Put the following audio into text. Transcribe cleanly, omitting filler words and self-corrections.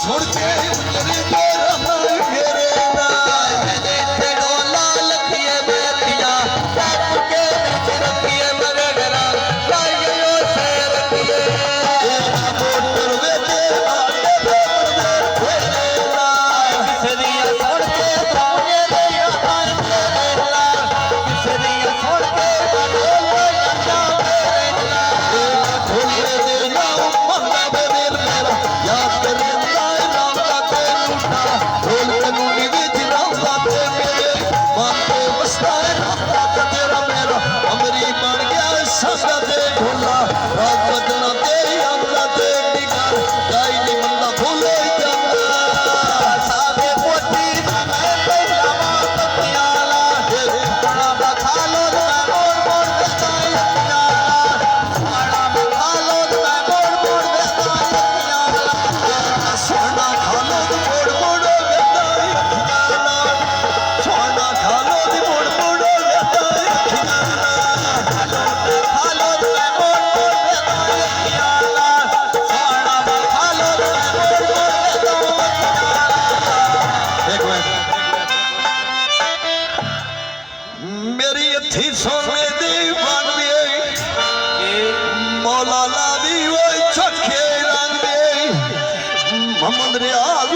छोड़ के उजरी तेरा मेरे नाल ते डोला लखिए बेतिया सब के बीच रखिए मेरे डरा लाइयो से रखिए मोटर वे दे बाटे मेरे नाल किसरिया छोड़ के मुझे दे यार मेरे नाल किसरिया छोड़ के डोला लखा मेरे नाल ढोले दे जाओ मंगा मेरे मेरा याद करे नाम का ते लूटा ढोल कनूनी विच राम का ते मेरे माथे बसता है राम का तेरा मेरा अमरी बन गया संगा ते ढोला रात बजना तेरी आमला ते निगार गाई नी मंदा भूले जांदा साबे पोती मैं पहला बात प्याला बड़ा बखा लो मैं मोड़ मोड़ देता याला बड़ा बखा लो मैं मोड़ मोड़ देता याला सोना खा लो मोड़ मोड़ देता याला सोना खा लो मोड़ मोड़ देता याला खा लो मैं मोड़ मोड़ देता याला सोना खा लो मैं मोड़ मोड़ देता याला एक मिनट मेरी अथी सोने दी बन गई मौला लादी वो छखे रंग दे मोहम्मद रियाज